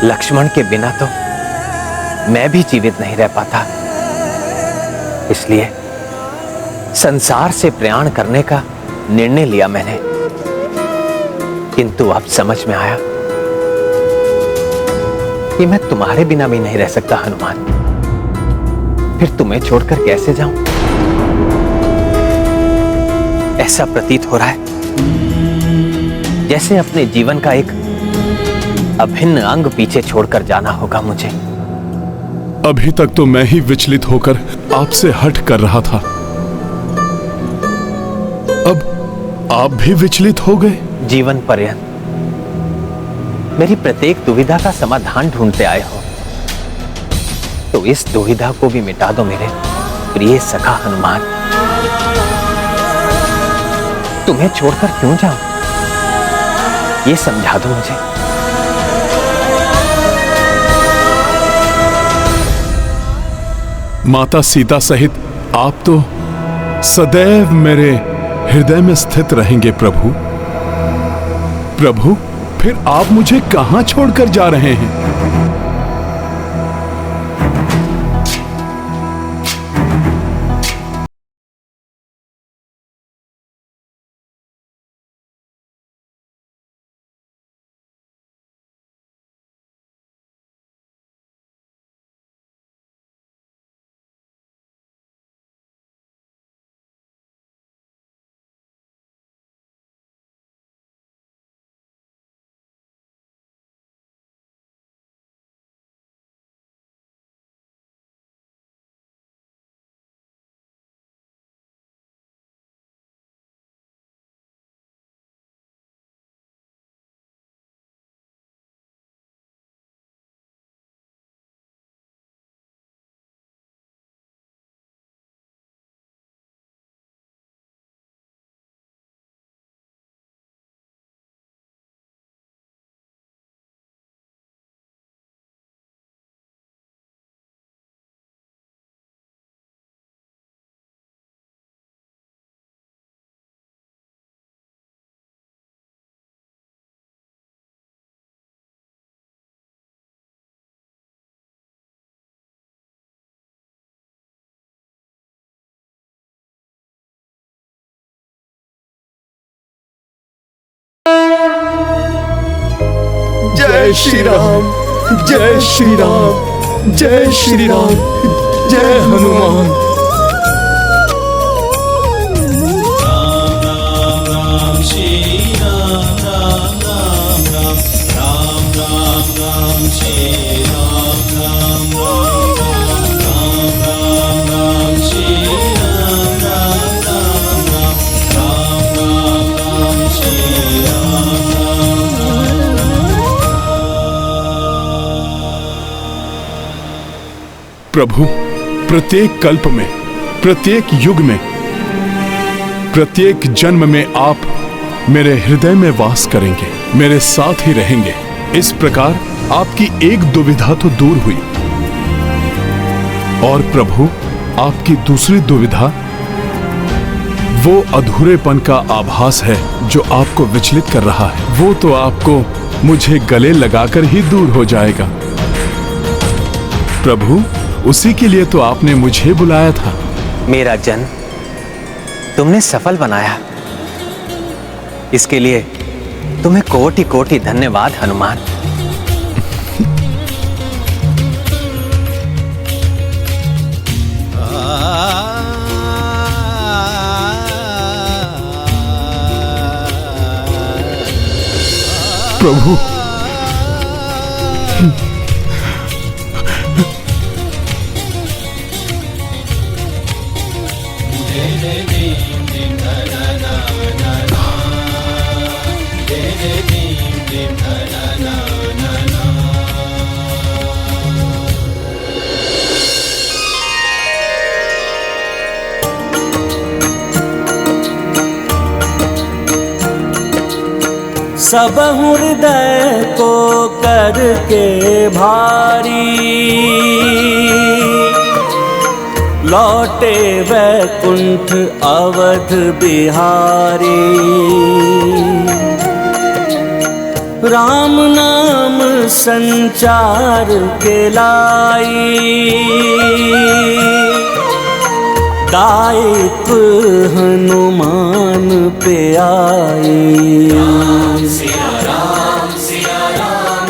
लक्ष्मण के बिना तो मैं भी जीवित नहीं रह पाता। इसलिए संसार से प्रयाण करने का निर्णय लिया मैंने। किंतु अब समझ में आया कि मैं तुम्हारे बिना भी नहीं रह सकता हनुमान। फिर तुम्हें छोड़कर कैसे जाऊं? ऐसा प्रतीत हो रहा है जैसे अपने जीवन का एक अभिन्न अंग पीछे छोड़कर जाना होगा मुझे। अभी तक तो मैं ही विचलित होकर आपसे हट कर रहा था, अब आप भी विचलित हो गए। जीवन पर्यंत मेरी प्रत्येक दुविधा का समाधान ढूंढते आए हो, तो इस दुविधा को भी मिटा दो मेरे प्रिय सखा हनुमान। तुम्हें छोड़कर क्यों जाऊं, ये समझा दो मुझे। माता सीता सहित आप तो सदैव मेरे हृदय में स्थित रहेंगे प्रभु। प्रभु, फिर आप मुझे कहां छोड़कर जा रहे हैं? जय श्री राम, जय श्री राम, जय श्री राम, जय हनुमान। राम राम राम श्री राम राम राम राम राम राम राम श्री राम राम राम राम राम राम श्री राम राम राम राम राम राम श्री राम राम। प्रभु, प्रत्येक कल्प में, प्रत्येक युग में, प्रत्येक जन्म में आप मेरे हृदय में वास करेंगे, मेरे साथ ही रहेंगे। इस प्रकार आपकी एक दुविधा तो दूर हुई। और प्रभु, आपकी दूसरी दुविधा वो अधूरेपन का आभास है जो आपको विचलित कर रहा है। वो तो आपको मुझे गले लगाकर ही दूर हो जाएगा। प्रभु, उसी के लिए तो आपने मुझे बुलाया था। मेरा जन्म तुमने सफल बनाया, इसके लिए तुम्हें कोटि कोटि धन्यवाद हनुमान। प्रभु, सब हृदय को करके भारी, लौटे वैकुंठ अवध बिहारी। राम नाम संचार के लाई, दायित्व हनुमान पे आई। सिया राम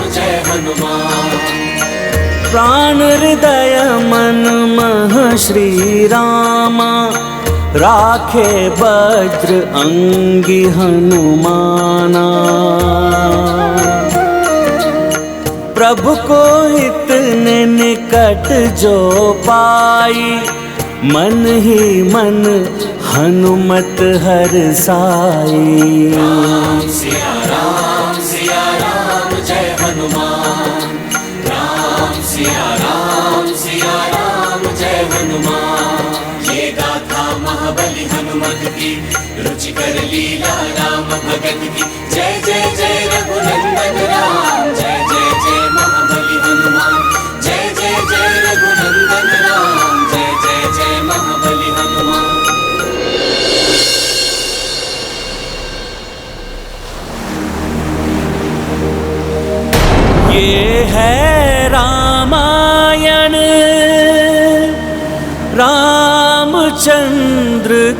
जय हनुमान। प्राण हृदय मन मह श्री रामा, राखे वज्र अंगी हनुमाना। प्रभु को इतने निकट जो पाई, मन ही मन हनुमत हरसाई। सिया राम जय हनुमान। सिया राम जय हनुमान। ये गाथा महाबली हनुमत की, रुचिकर लीला राम भगत की। जय जय जय रघुनंदन राम, जय जय जय महाबली हनुमान। जय जय जय रघुनंदन राम, जय जय जय महाबली हनुमान। ये है रामायण, रामचंद्र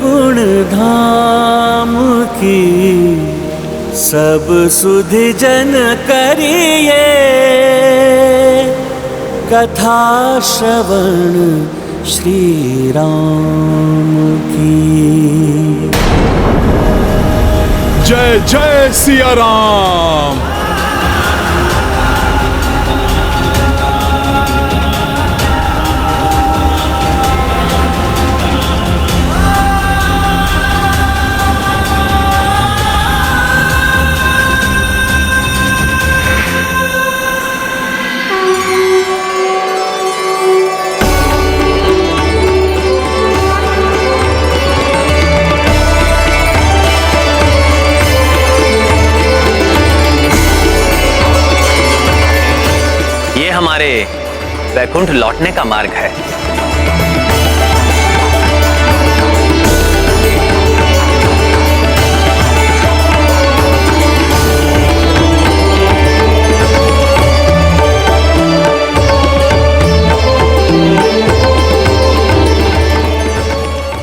गुण धाम की। सब सुधि जन करिए, कथा श्रवण श्री राम की। जय जय सिया राम। हमारे वैकुंठ लौटने का मार्ग है।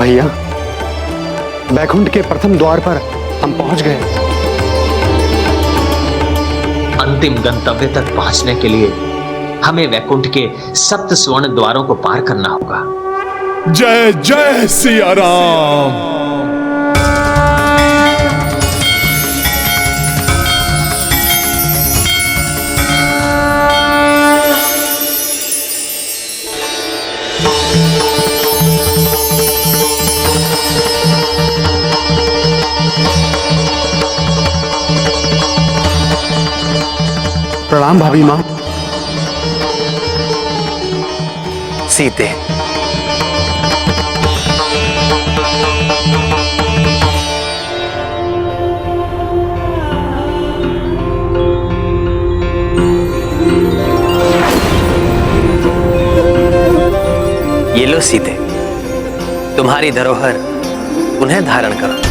भैया, वैकुंठ के प्रथम द्वार पर हम पहुंच गए। अंतिम गंतव्य तक पहुंचने के लिए हमें वैकुंठ के 7 स्वर्ण द्वारों को पार करना होगा। जय जय सिया राम। प्रणाम भाभी माँ। सीते, ये लो सीते, तुम्हारी धरोहर उन्हें धारण करो।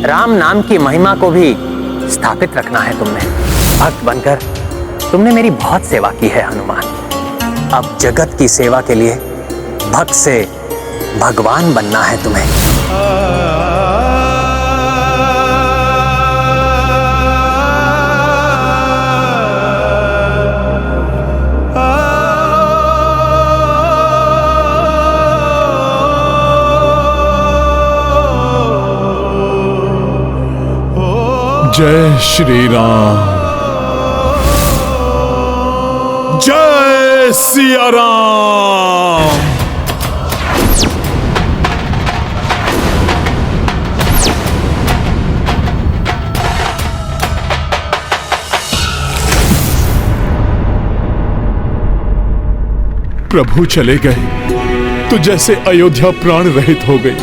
राम नाम की महिमा को भी स्थापित रखना है तुमने। भक्त बनकर तुमने मेरी बहुत सेवा की है हनुमान। अब जगत की सेवा के लिए भक्त से भगवान बनना है तुम्हें। जय श्री राम, जय सिया राम। प्रभु चले गए तो जैसे अयोध्या प्राण रहित हो गई।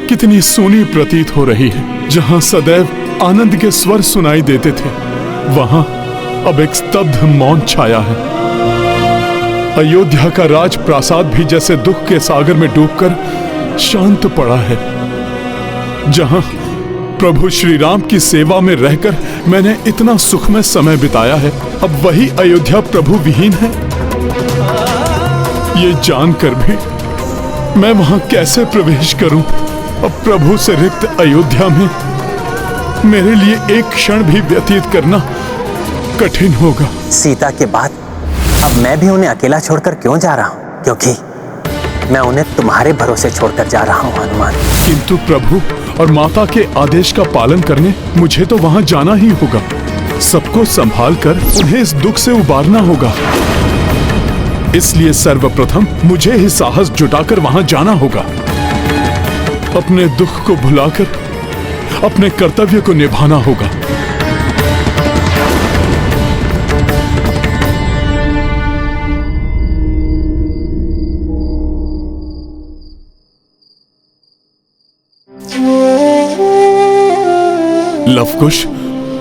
कितनी सूनी प्रतीत हो रही है। जहां सदैव आनंद के स्वर सुनाई देते थे, वहां अब एक स्तब्ध मौन छाया है। अयोध्या का राज प्रासाद भी जैसे दुख के सागर में डूबकर शांत पड़ा है। जहां प्रभु श्री राम की सेवा में रहकर मैंने इतना सुखमय समय बिताया है, अब वही अयोध्या प्रभु विहीन है। ये जानकर भी मैं वहां कैसे प्रवेश करूं? अब प्रभु से रिक्त अयोध्या में मेरे लिए एक क्षण भी व्यतीत करना कठिन होगा। सीता के बाद अब मैं भी उन्हें अकेला छोड़कर क्यों जा रहा हूं? क्योंकि मैं उन्हें तुम्हारे भरोसे छोड़कर जा रहा हूं हनुमान। किंतु प्रभु और माता के आदेश का पालन करने मुझे तो वहां जाना ही होगा। सबको संभाल कर उन्हें इस दुख से उबारना होगा। इसलिए सर्वप्रथम मुझे ही साहस जुटाकर वहां जाना होगा। अपने दुख को भुलाकर अपने कर्तव्य को निभाना होगा। लवकुश,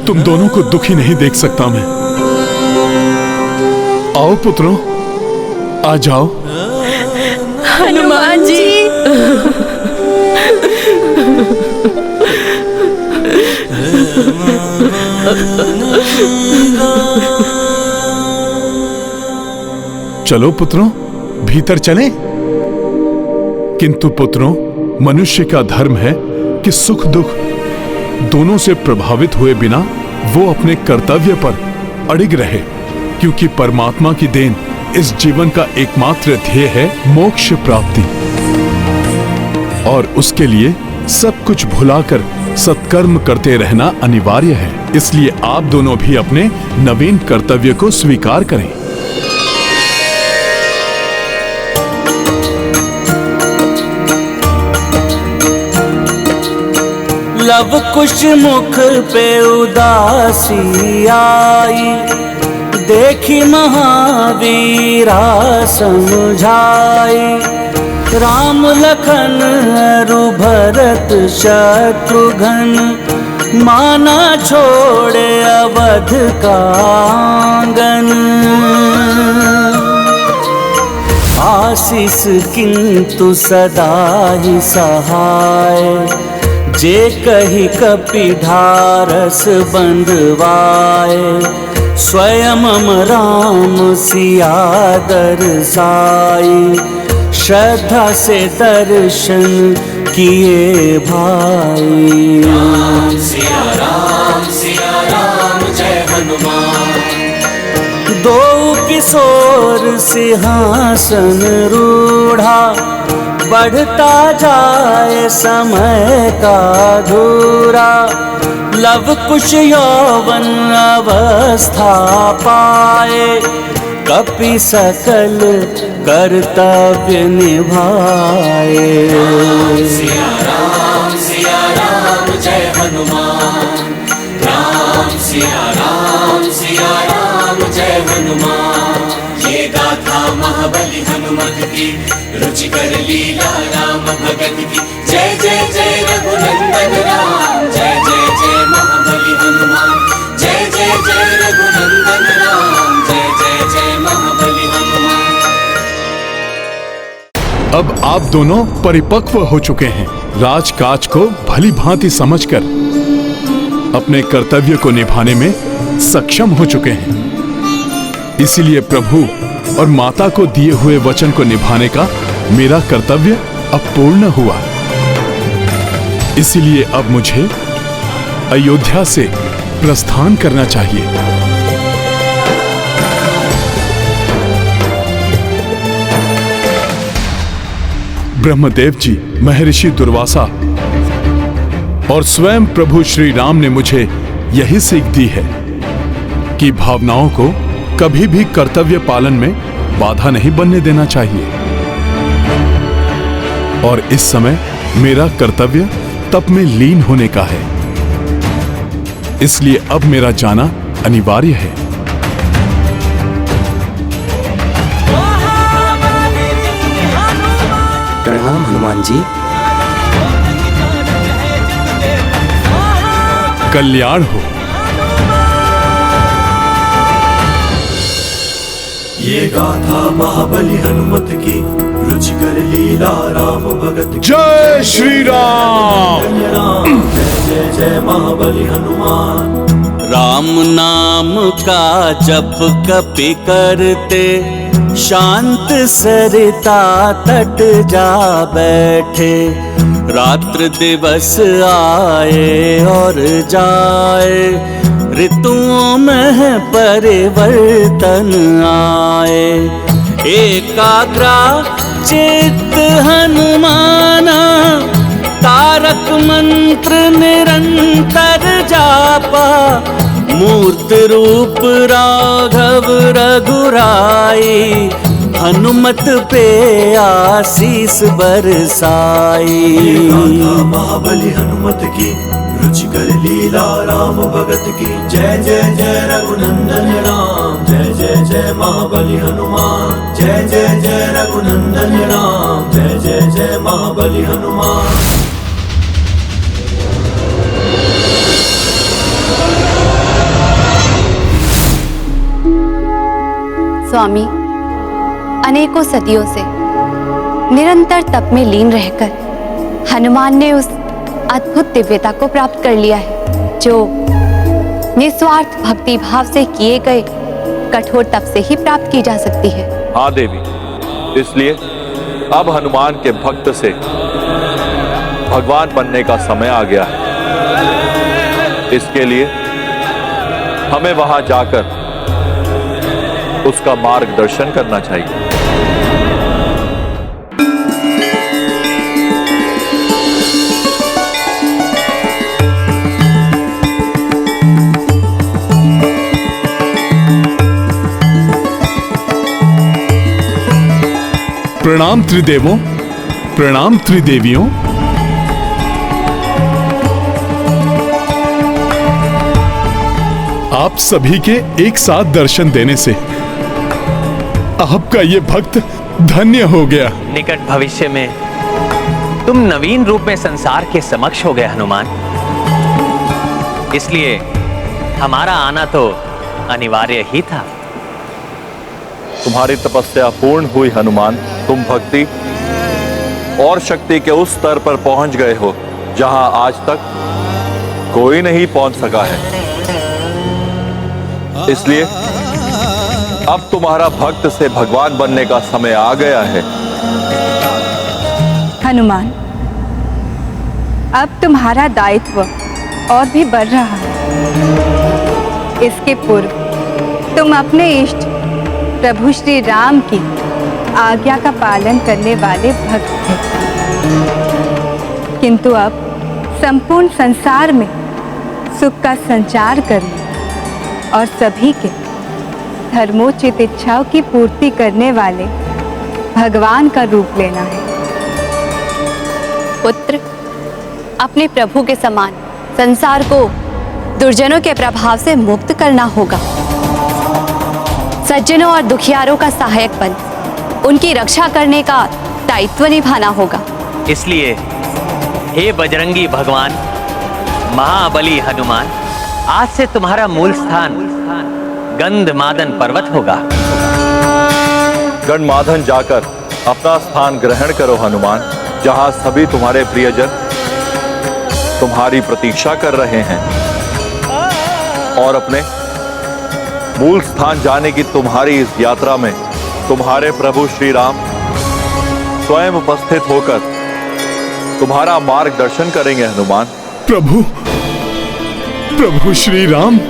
तुम दोनों को दुखी नहीं देख सकता मैं। आओ पुत्रों, आ जाओ। हनुमान जी। चलो पुत्रों, भीतर चलें। किंतु पुत्रों, मनुष्य का धर्म है कि सुख दुख दोनों से प्रभावित हुए बिना वो अपने कर्तव्य पर अड़िग रहे, क्योंकि परमात्मा की देन इस जीवन का एकमात्र ध्येय है मोक्ष प्राप्ति। और उसके लिए सब कुछ भुलाकर सत्कर्म करते रहना अनिवार्य है। इसलिए आप दोनों भी अपने नवीन कर्तव्य को स्वीकार करें। लव कुश मुख पे उदासी आई, देखी महावीरा समझाई। राम लखन अरु भरत शत्रुघ्न, माना छोड़े अवध का आंगन। आशीष किंतु सदा ही सहाय, जे कही कपिढारस बंधवाए। स्वयं राम सिया दरसाई, श्रद्धा से दर्शन किए भाई। राम सिया राम जय हनुमान। दो किशोर सिंहासन रूढ़ा, बढ़ता जाए समय का धूरा। लव कुश यौवन अवस्था पाए, कपि सकल कर्तव्य निभाए। सिया राम जय हनुमान। राम सिया राम जय हनुमान। ये गाथा महाबली हनुमत की, रुचिकर लीला राम भगत की। जय जय जय रघुनंदन राम, जय जय जय महाबली हनुमान। जय जय जय रघुनंदन राम, जय जय जय महाबली हनुमान। अब आप दोनों परिपक्व हो चुके हैं, राजकाज को भली भांति समझकर अपने कर्तव्य को निभाने में सक्षम हो चुके हैं। इसीलिए प्रभु और माता को दिए हुए वचन को निभाने का मेरा कर्तव्य अब पूर्ण हुआ। इसीलिए अब मुझे अयोध्या से प्रस्थान करना चाहिए। ब्रह्मदेव जी, महर्षि दुर्वासा और स्वयं प्रभु श्री राम ने मुझे यही सीख दी है कि भावनाओं को कभी भी कर्तव्य पालन में बाधा नहीं बनने देना चाहिए। और इस समय मेरा कर्तव्य तप में लीन होने का है, इसलिए अब मेरा जाना अनिवार्य है। प्रणाम हनुमान जी। कल्याण हो। ये गाथा महाबली हनुमत की, रुचिकर लीला राम भगत की। जय श्री राम। जय जय जय महाबली हनुमान। राम नाम का जप कपि करते, शांत सरिता तट जा बैठे। रात्र दिवस आए और जाए, ऋतुओं में परिवर्तन आए। एकाग्रा चित्त हनुमाना, तारक मंत्र निरंतर जापा। मूर्त रूप राघव रघुराई, हनुमत पे आशीष बरसाई। महाबली हनुमत की, रुचिकर लीला राम भगत की। जय जय जय रघुनंदन राम, जय जय जय महाबली हनुमान। जय जय जय रघुनंदन राम, जय जय जय महाबली हनुमान। स्वामी, अनेकों सदियों से निरंतर तप में लीन रहकर हनुमान ने उस अद्भुत दिव्यता को प्राप्त कर लिया है जो निस्वार्थ भक्ति भाव से किए गए कठोर तप से ही प्राप्त की जा सकती है। हाँ देवी, इसलिए अब हनुमान के भक्त से भगवान बनने का समय आ गया है। इसके लिए हमें वहां जाकर उसका मार्गदर्शन करना चाहिए। प्रणाम त्रिदेवों, प्रणाम त्रिदेवियों। आप सभी के एक साथ दर्शन देने से आपका ये भक्त धन्य हो गया। निकट भविष्य में तुम नवीन रूप में संसार के समक्ष हो गए हनुमान, इसलिए हमारा आना तो अनिवार्य ही था। तुम्हारी तपस्या पूर्ण हुई हनुमान। तुम भक्ति और शक्ति के उस स्तर पर पहुंच गए हो जहां आज तक कोई नहीं पहुंच सका है। इसलिए अब तुम्हारा भक्त से भगवान बनने का समय आ गया है। हनुमान, अब तुम्हारा दायित्व और भी बढ़ रहा है। इसके पूर्व तुम अपने इष्ट प्रभु श्री राम की आज्ञा का पालन करने वाले भक्त थे, किंतु अब संपूर्ण संसार में सुख का संचार करने और सभी के धर्मोचित इच्छाओं की पूर्ति करने वाले भगवान का रूप लेना है। पुत्र, अपने प्रभु के समान संसार को दुर्जनों के प्रभाव से मुक्त करना होगा। सज्जनों और दुखियारों का सहायक बन उनकी रक्षा करने का दायित्व निभाना होगा। इसलिए हे बजरंगी भगवान, महाबली हनुमान, आज से तुम्हारा मूल स्थान गंधमादन पर्वत होगा। गंधमादन जाकर अपना स्थान ग्रहण करो हनुमान, जहां सभी तुम्हारे प्रियजन तुम्हारी प्रतीक्षा कर रहे हैं और अपने मूल स्थान जाने की तुम्हारी इस यात्रा में तुम्हारे प्रभु श्री राम स्वयं उपस्थित होकर तुम्हारा मार्गदर्शन करेंगे हनुमान। प्रभु श्री राम।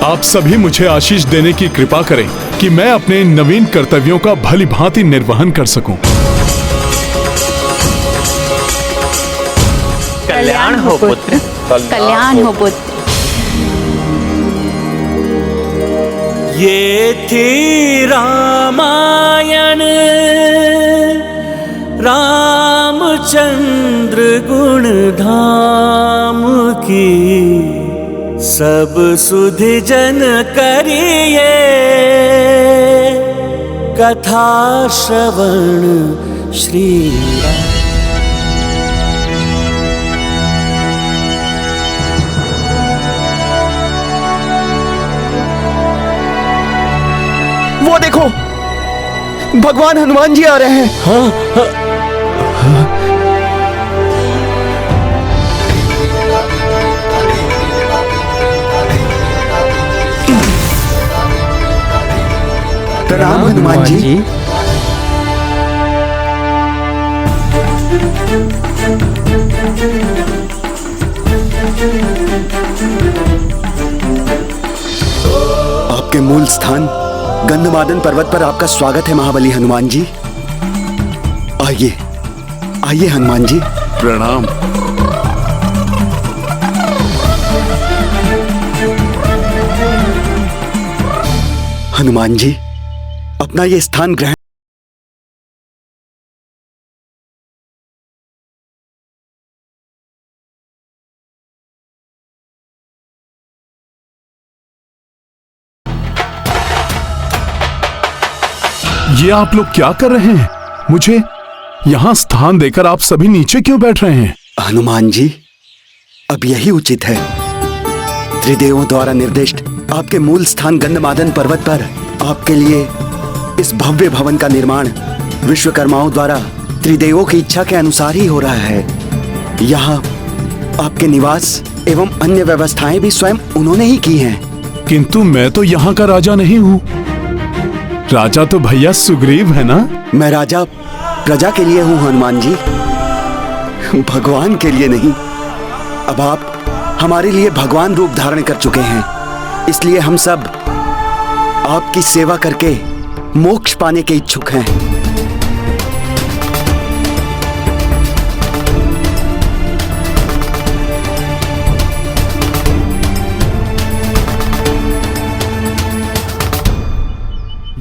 आप सभी मुझे आशीष देने की कृपा करें कि मैं अपने नवीन कर्तव्यों का भली भांति निर्वहन कर सकूं। कल्याण हो पुत्र, कल्याण हो पुत्र। ये थी रामायण रामचंद्र गुण धाम की, सब सुधि जन करिए कथा श्रवण श्री राम। वो देखो, भगवान हनुमान जी आ रहे हैं। हाँ। प्रणाम हनुमान जी। आपके मूल स्थान गंधमादन पर्वत पर आपका स्वागत है महाबली हनुमान जी। आइए आइए हनुमान जी। प्रणाम। हनुमान जी, अपना ये स्थान ग्रहण। ये आप लोग क्या कर रहे हैं? मुझे यहाँ स्थान देकर आप सभी नीचे क्यों बैठ रहे हैं? हनुमान जी, अब यही उचित है। त्रिदेवों द्वारा निर्दिष्ट आपके मूल स्थान गंधमादन पर्वत पर आपके लिए इस भव्य भवन का निर्माण विश्वकर्माओं द्वारा त्रिदेवों की इच्छा के अनुसार ही हो रहा है। यहाँ आपके निवास एवं अन्य व्यवस्थाएं भी स्वयं उन्होंने ही की हैं। किंतु मैं तो यहाँ का राजा नहीं हूँ। राजा तो भैया सुग्रीव है ना? मैं राजा प्रजा के लिए हूँ हनुमान जी, भगवान के लिए नहीं। अब आप हमारे लिए भगवान रूप धारण कर चुके हैं, इसलिए हम सब आपकी सेवा करके मोक्ष पाने के इच्छुक हैं।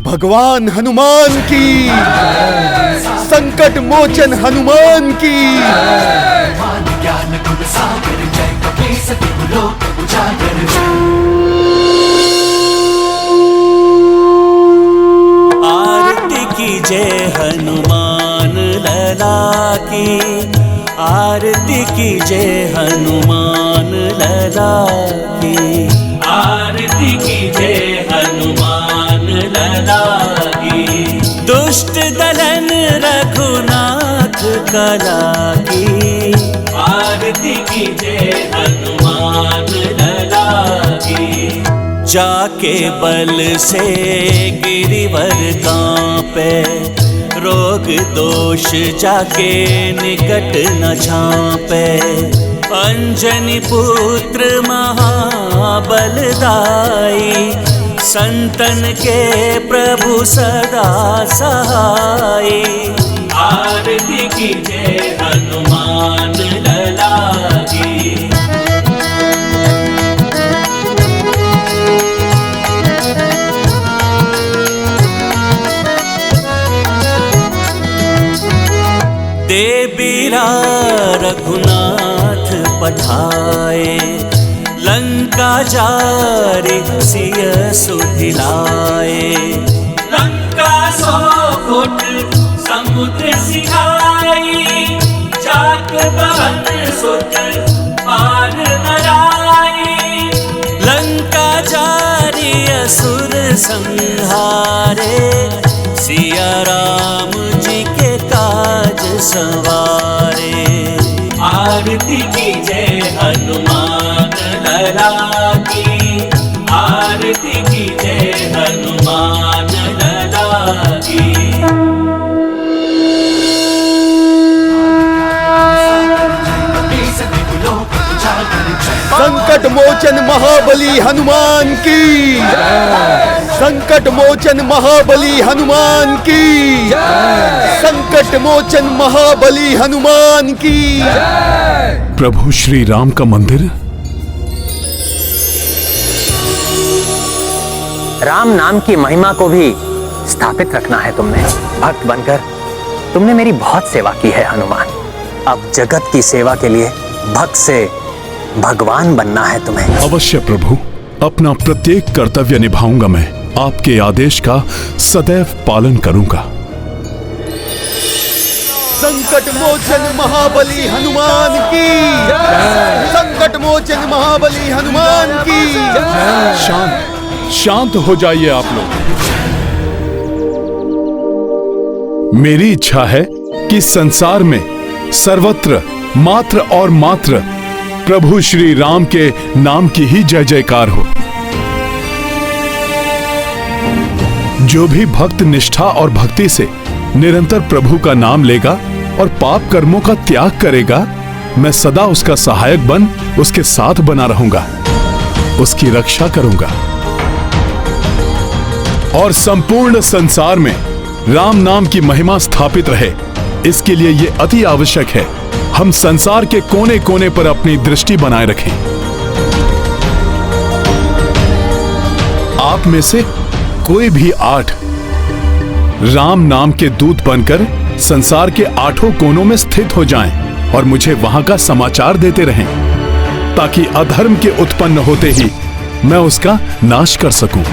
भगवान हनुमान की, संकट मोचन हनुमान की। आरती की जय हनुमान लला की, आरती की जय हनुमान लला की, आरती की जय हनुमान लला की। दुष्ट दलन रघुनाथ कला की, आरती की जय हनुमान लला की। जाके बल से गिरिवर कांपे, रोग दोष जाके निकट न झांपे। अंजनी पुत्र महाबलदाई, संतन के प्रभु सदा सहाय। आरती की जय हनुमान लला की। दे बीरा रघुनाथ पठाए, लंका जारे सिय सुधिलाए। लंका 100 फुट समुद्र सिहाई, जात बहन सुत पार न लाए। लंका जारी असुर संहारे, सिया राम जी के काज सवारे। आरती कीजय हनुमान लला की, आरती कीजय हनुमान लला की। संकट मोचन महाबली हनुमान की, संकट मोचन महाबली हनुमान की, संकट मोचन महाबली हनुमान की। प्रभु श्री राम का मंदिर। राम नाम की महिमा को भी स्थापित रखना है तुमने। भक्त बनकर तुमने मेरी बहुत सेवा की है हनुमान। अब जगत की सेवा के लिए भक्त से भगवान बनना है तुम्हें। अवश्य प्रभु, अपना प्रत्येक कर्तव्य निभाऊंगा। मैं आपके आदेश का सदैव पालन करूंगा। संकट मोचन महाबली हनुमान की, संकट मोचन महाबली हनुमान की। शांत हो जाइए आप लोग। मेरी इच्छा है कि संसार में सर्वत्र मात्र और मात्र प्रभु श्री राम के नाम की ही जय जयकार हो। जो भी भक्त निष्ठा और भक्ति से निरंतर प्रभु का नाम लेगा और पाप कर्मों का त्याग करेगा, मैं सदा उसका सहायक बन उसके साथ बना रहूंगा, उसकी रक्षा करूंगा। और संपूर्ण संसार में राम नाम की महिमा स्थापित रहे, इसके लिए यह अति आवश्यक है हम संसार के कोने कोने पर अपनी दृष्टि बनाए रखें। आप में से कोई भी 8 राम नाम के दूत बनकर संसार के 8 कोनों में स्थित हो जाएं और मुझे वहां का समाचार देते रहें, ताकि अधर्म के उत्पन्न होते ही मैं उसका नाश कर सकूं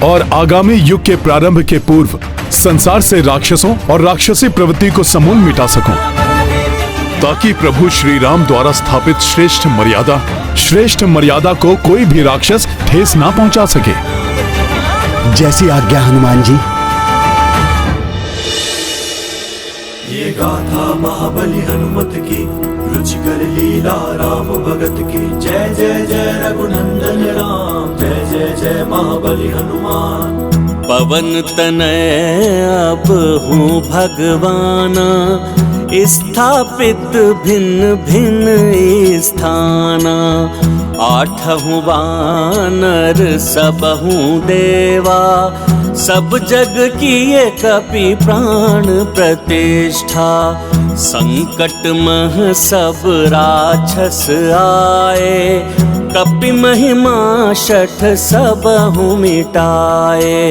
और आगामी युग के प्रारंभ के पूर्व संसार से राक्षसों और राक्षसी प्रवृत्ति को समूल मिटा सकूं, ताकि प्रभु श्री राम द्वारा स्थापित श्रेष्ठ मर्यादा को कोई भी राक्षस ठेस ना पहुंचा सके। जैसी आज्ञा हनुमान जी। ये गाथा महाबली हनुमत की, रुचिकर लीला राम भगत की। जय जय जय रघुनंदन राम, जय जय जय महाबली हनुमान। पवन तनय अब हूँ भगवाना, स्थापित भिन्न भिन्न स्थाना। 8 वानर सबहु देवा, सब जग किए कपि प्राण प्रतिष्ठा। संकट मह सब राक्षस आए, कपि महिमा शठ सबहु मिटाए।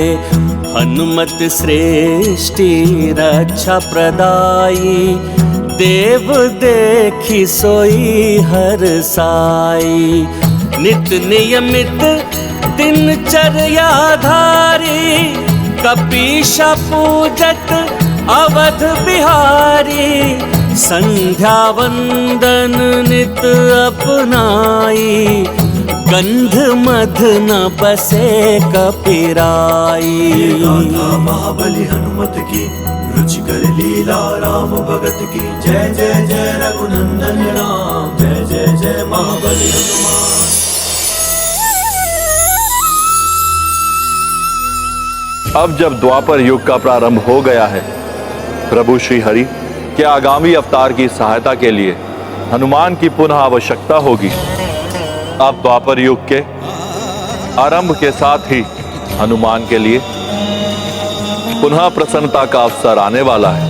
हनुमत श्रेष्ठी रक्षा प्रदाई, देव देखी सोई हर साई। नित नियमित दिनचर्या धारी, कपीशा पूजत अवध बिहारी। संध्या वंदन नित अपनाई, गंध मध न बसे कपिराई। महाबली हनुमत की, रुचिकर लीला राम भगत की। जय जय जय रघुनंदन राम, जय जय जय महाबली हनुमान। अब जब द्वापर युग का प्रारंभ हो गया है, प्रभु श्री हरि के आगामी अवतार की सहायता के लिए हनुमान की पुनः आवश्यकता होगी। अब द्वापर युग के आरंभ के साथ ही हनुमान के लिए पुनः प्रसन्नता का अवसर आने वाला है।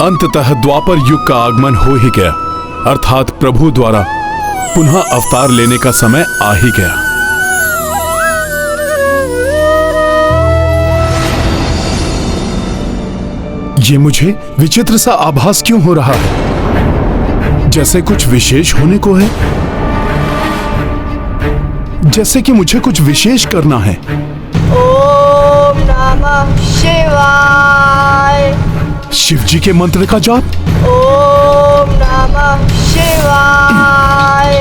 अंततः द्वापर युग का आगमन हो ही गया, अर्थात प्रभु द्वारा पुनः अवतार लेने का समय आ ही गया। ये मुझे विचित्र सा आभास क्यों हो रहा है? जैसे कुछ विशेष होने को है, जैसे कि मुझे कुछ विशेष करना है। ओम नमः शिवाय। शिव जी के मंत्र का जाप। ओम नमः शिवाय।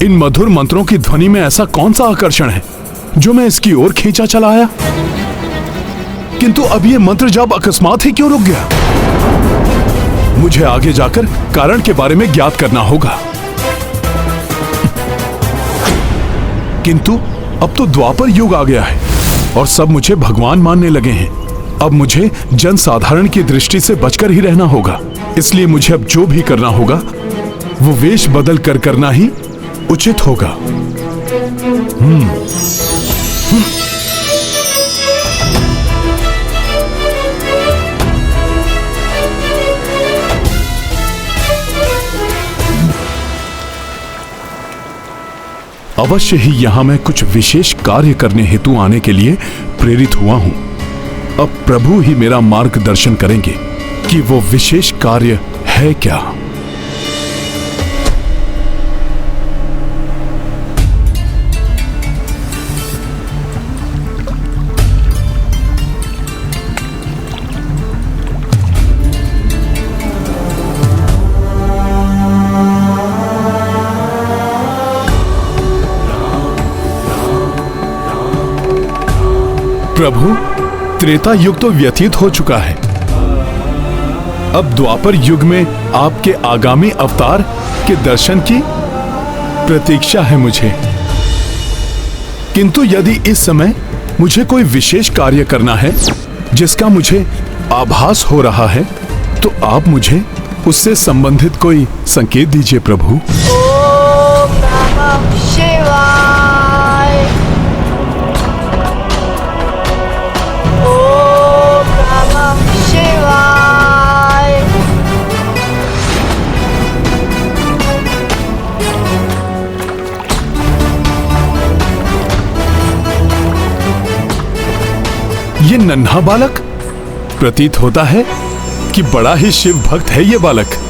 इन मधुर मंत्रों की ध्वनि में ऐसा कौन सा आकर्षण है जो मैं इसकी ओर खींचा चला आया? किंतु अब ये मंत्र जाप अकस्मात ही क्यों रुक गया? मुझे आगे जाकर कारण के बारे में ज्ञात करना होगा। किंतु अब तो द्वापर युग आ गया है और सब मुझे भगवान मानने लगे हैं। अब मुझे जन साधारण की दृष्टि से बचकर ही रहना होगा। इसलिए मुझे अब जो भी करना होगा वो वेश बदल कर करना ही उचित होगा। अवश्य ही यहां मैं कुछ विशेष कार्य करने हेतु आने के लिए प्रेरित हुआ हूं। अब प्रभु ही मेरा मार्गदर्शन करेंगे कि वो विशेष कार्य है क्या। प्रभु, त्रेता युग तो व्यतीत हो चुका है। अब द्वापर युग में आपके आगामी अवतार के दर्शन की प्रतीक्षा है मुझे। किंतु यदि इस समय मुझे कोई विशेष कार्य करना है जिसका मुझे आभास हो रहा है, तो आप मुझे उससे संबंधित कोई संकेत दीजिए प्रभु। ओम नमः शिवाय। ये नन्हा बालक प्रतीत होता है कि बड़ा ही शिव भक्त है ये बालक।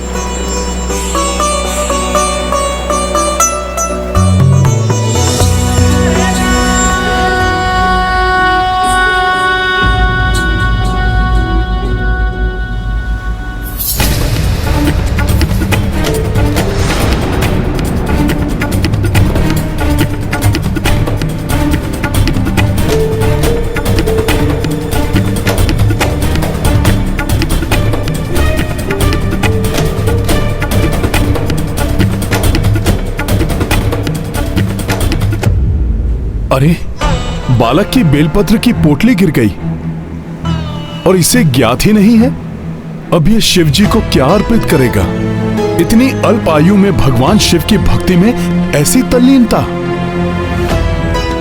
अरे, बालक की बेलपत्र की पोटली गिर गई और इसे ज्ञात ही नहीं है अब ये शिव जी को क्या अर्पित करेगा। इतनी अल्प आयु में भगवान शिव की भक्ति में ऐसी तल्लीनता,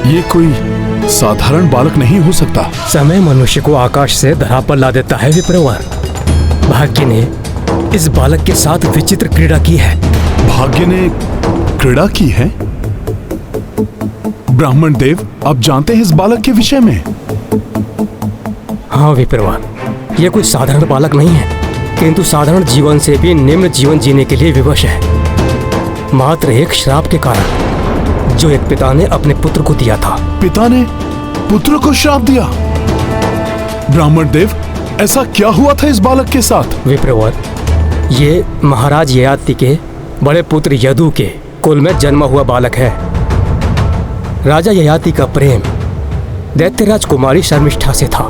ये कोई साधारण बालक नहीं हो सकता। समय मनुष्य को आकाश से धरा पर ला देता है विप्रवर। भाग्य ने इस बालक के साथ विचित्र क्रीड़ा की है। भाग्य ने क्रीड़ा की है? ब्राह्मण देव, आप जानते हैं इस बालक के विषय में? हाँ विप्रवान, ये कोई साधारण बालक नहीं है, किंतु साधारण जीवन से भी निम्न जीवन जीने के लिए विवश है। मात्र एक श्राप के कारण जो एक पिता ने अपने पुत्र को दिया था। पिता ने पुत्र को श्राप दिया? ब्राह्मण देव, ऐसा क्या हुआ था इस बालक के साथ? विप्रवर, ये महाराज ययाति के बड़े पुत्र यदु के कुल में जन्मा हुआ बालक है। राजा ययाति का प्रेम दैत्यराज कुमारी शर्मिष्ठा से था,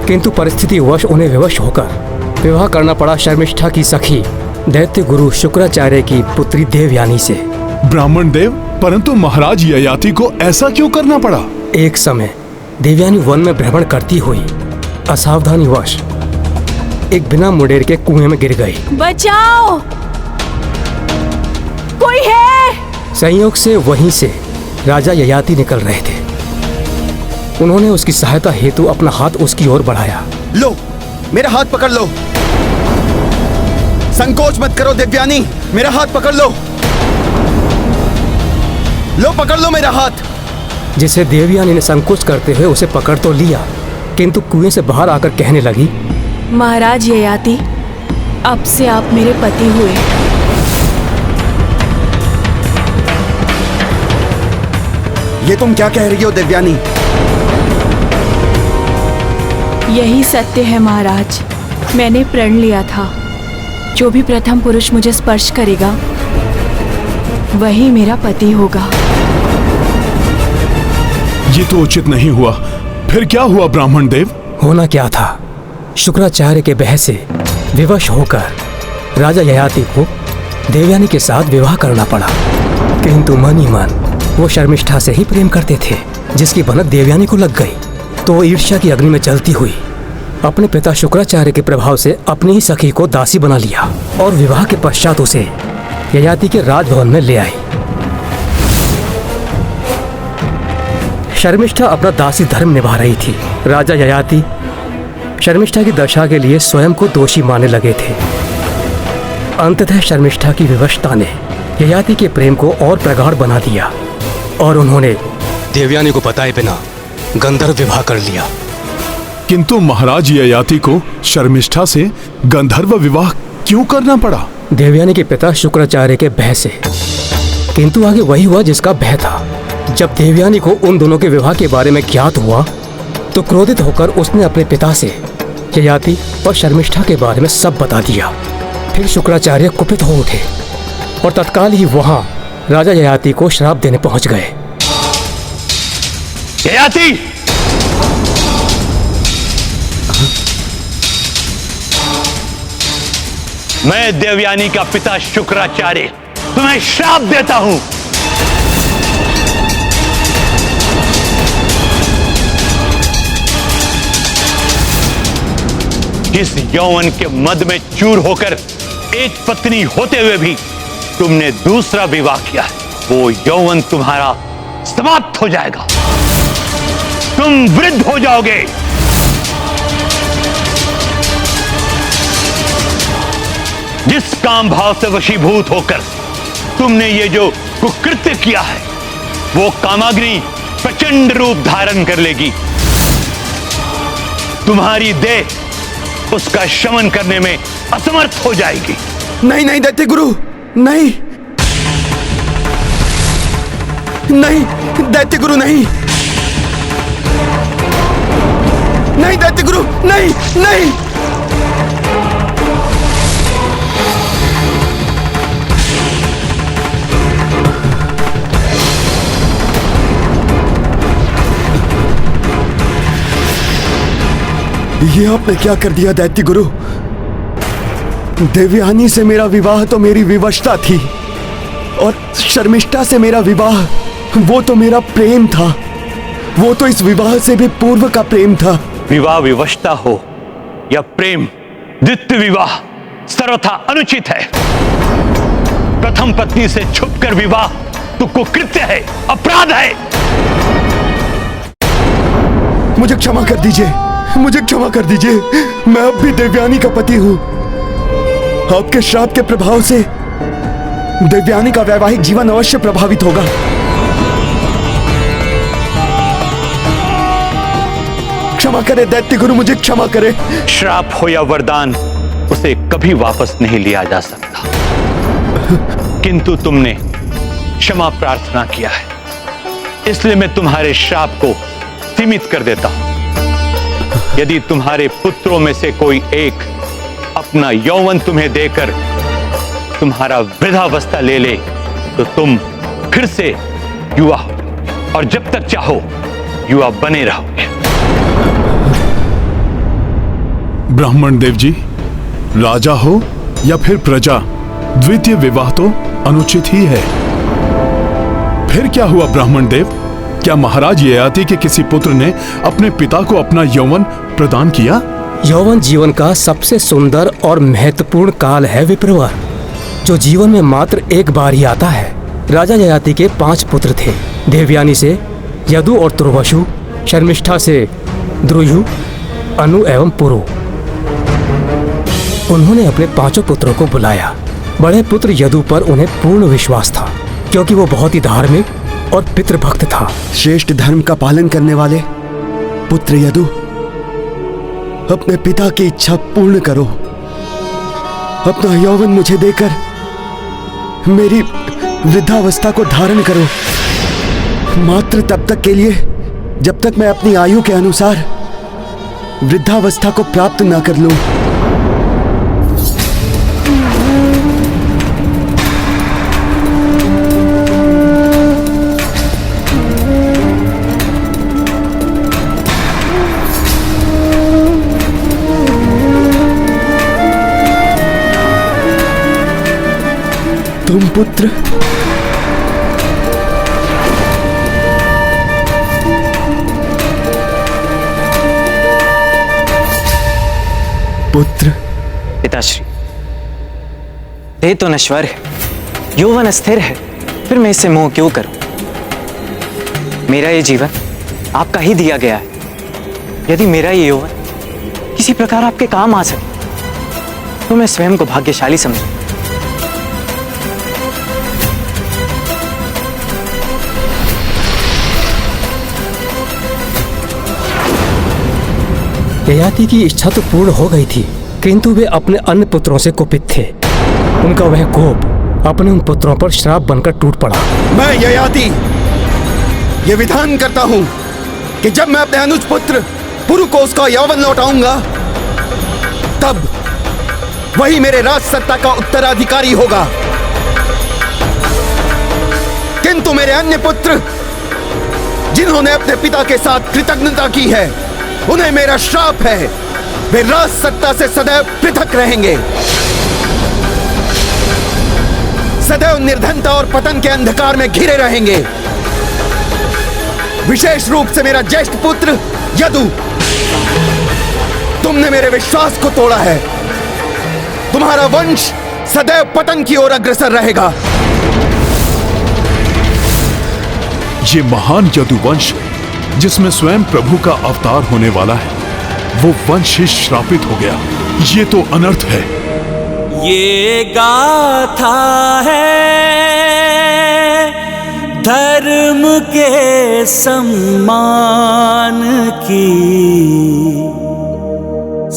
किंतु परिस्थिति वश उन्हें विवश होकर विवाह करना पड़ा शर्मिष्ठा की सखी दैत्य गुरु शुक्राचार्य की पुत्री देवयानी से। ब्राह्मण देव, परंतु महाराज ययाति को ऐसा क्यों करना पड़ा? एक समय देवयानी वन में भ्रमण करती हुई असावधानी वश एक बिना मुंडेर के कुएं में गिर गई। बचाओ, कोई है? संयोग से वहीं से राजा ययाति निकल रहे थे। उन्होंने उसकी सहायता हेतु अपना हाथ उसकी ओर बढ़ाया। लो, मेरा हाथ पकड़ लो। संकोच मत करो देवयानी, मेरा हाथ पकड़ लो। लो, पकड़ लो मेरा हाथ। जिसे देवयानी ने संकोच करते हुए उसे पकड़ तो लिया, किंतु कुएं से बाहर आकर कहने लगी, महाराज ययाति, अब से आप मेरे पति हुए। ये तुम क्या कह रही हो देवयानी? यही सत्य है महाराज। मैंने प्रण लिया था, जो भी प्रथम पुरुष मुझे स्पर्श करेगा वही मेरा पति होगा। ये तो उचित नहीं हुआ। फिर क्या हुआ ब्राह्मण देव? होना क्या था, शुक्राचार्य के बहस से विवश होकर राजा ययाति को देवयानी के साथ विवाह करना पड़ा, किंतु मन ही मन वो शर्मिष्ठा से ही प्रेम करते थे, जिसकी भनक देवयानी को लग गई। तो वो ईर्ष्या की अग्नि में जलती हुई अपने पिता शुक्राचार्य के प्रभाव से अपनी ही सखी को दासी बना लिया और विवाह के पश्चात उसे ययाति के राजभवन में ले आई। शर्मिष्ठा अपना दासी धर्म निभा रही थी। राजा ययाति शर्मिष्ठा की दशा के लिए स्वयं को दोषी मानने लगे थे। अंततः शर्मिष्ठा की विवशता ने ययाति के प्रेम को और प्रगाढ़ बना दिया और उन्होंने देवयानी को बताए बिना गंधर्व विवाह कर लिया। किंतु महाराज ययाति को शर्मिष्ठा से गंधर्व विवाह क्यों करना पड़ा? देवयानी के पिता शुक्राचार्य के भय से, किंतु आगे वही हुआ जिसका भय था। जब देवयानी को उन दोनों के विवाह के बारे में ज्ञात हुआ तो क्रोधित होकर उसने अपने पिता से ययाति और शर्मिष्ठा के बारे में सब बता दिया। फिर शुक्राचार्य कुपित हो उठे और तत्काल ही वहां राजा ययाति को श्राप देने पहुंच गए। ययाति, मैं देवयानी का पिता शुक्राचार्य तुम्हें श्राप देता हूं। जिस यौवन के मद में चूर होकर एक पत्नी होते हुए भी तुमने दूसरा विवाह किया, वो यौवन तुम्हारा समाप्त हो जाएगा। तुम वृद्ध हो जाओगे। जिस काम भाव से वशीभूत होकर तुमने ये जो कुकृत्य किया है, वो कामाग्नि प्रचंड रूप धारण कर लेगी। तुम्हारी देह उसका शमन करने में असमर्थ हो जाएगी। नहीं नहीं दैत्य गुरु, नहीं नहीं दैत्य गुरु, नहीं नहीं दैत्य गुरु, नहीं नहीं। ये आपने क्या कर दिया दैत्य गुरु? देवयानी से मेरा विवाह तो मेरी विवशता थी, और शर्मिष्ठा से मेरा विवाह वो तो मेरा प्रेम था। वो तो इस विवाह से भी पूर्व का प्रेम था। विवाह विवशता हो या प्रेम, द्वितीय विवाह सर्वथा अनुचित है। प्रथम पत्नी से छुपकर विवाह तो कुकृत्य है, अपराध है। मुझे क्षमा कर दीजिए, मुझे क्षमा कर दीजिए। मैं अब भी देवयानी का पति हूं। आपके श्राप के प्रभाव से देवयानी का वैवाहिक जीवन अवश्य प्रभावित होगा। क्षमा करे दैत्य गुरु, मुझे क्षमा करे। श्राप हो या वरदान, उसे कभी वापस नहीं लिया जा सकता, किंतु तुमने क्षमा प्रार्थना किया है, इसलिए मैं तुम्हारे श्राप को सीमित कर देता हूं। यदि तुम्हारे पुत्रों में से कोई एक अपना यौवन तुम्हें देकर तुम्हारा वृद्धावस्था ले ले, तो तुम फिर से युवा हो और जब तक चाहो युवा बने रहोगे। ब्राह्मण देव जी, राजा हो या फिर प्रजा, द्वितीय विवाह तो अनुचित ही है। फिर क्या हुआ ब्राह्मण देव? क्या महाराज ययाति के किसी पुत्र ने अपने पिता को अपना यौवन प्रदान किया? यौवन जीवन का सबसे सुंदर और महत्वपूर्ण काल है विप्रवर, जो जीवन में मात्र एक बार ही आता है। राजा ययाति के 5 पुत्र थे। देवयानी से यदु और तुर्वशु, शर्मिष्ठा से द्रुयु, अनु एवं पुरु। उन्होंने अपने 5 पुत्रों को बुलाया। बड़े पुत्र यदु पर उन्हें पूर्ण विश्वास था, क्योंकि वो बहुत ही धार्मिक और पितृभक्त था। श्रेष्ठ धर्म का पालन करने वाले पुत्र यदु, अपने पिता की इच्छा पूर्ण करो। अपना यौवन मुझे देकर मेरी वृद्धावस्था को धारण करो, मात्र तब तक के लिए जब तक मैं अपनी आयु के अनुसार वृद्धावस्था को प्राप्त न कर लूं। तुम पुत्र पिताश्री, देह तो नश्वर है, यौवन अस्थिर है, फिर मैं इससे मोह क्यों करूं? मेरा ये जीवन आपका ही दिया गया है। यदि मेरा ये यौवन किसी प्रकार आपके काम आ सके तो मैं स्वयं को भाग्यशाली समझूं। ययाति की इच्छा तो पूर्ण हो गई थी, किंतु वे अपने अन्य पुत्रों से कुपित थे। उनका वह कोप अपने उन पुत्रों पर श्राप बनकर टूट पड़ा। मैं ययाति ये विधान करता हूं कि जब मैं अपने अनुज पुत्र पुरु को उसका यौवन लौटाऊंगा, तब वही मेरे राज सत्ता का उत्तराधिकारी होगा। किंतु मेरे अन्य पुत्र जिन्होंने अपने पिता के साथ कृतज्ञता की है, उन्हें मेरा श्राप है, वे राज सत्ता से सदैव पृथक रहेंगे, सदैव निर्धनता और पतन के अंधकार में घिरे रहेंगे। विशेष रूप से मेरा ज्येष्ठ पुत्र यदु, तुमने मेरे विश्वास को तोड़ा है। तुम्हारा वंश सदैव पतन की ओर अग्रसर रहेगा। ये महान यदुवंश जिसमें स्वयं प्रभु का अवतार होने वाला है, वो वंश ही श्रापित हो गया। ये तो अनर्थ है। ये गाथा है धर्म के सम्मान की,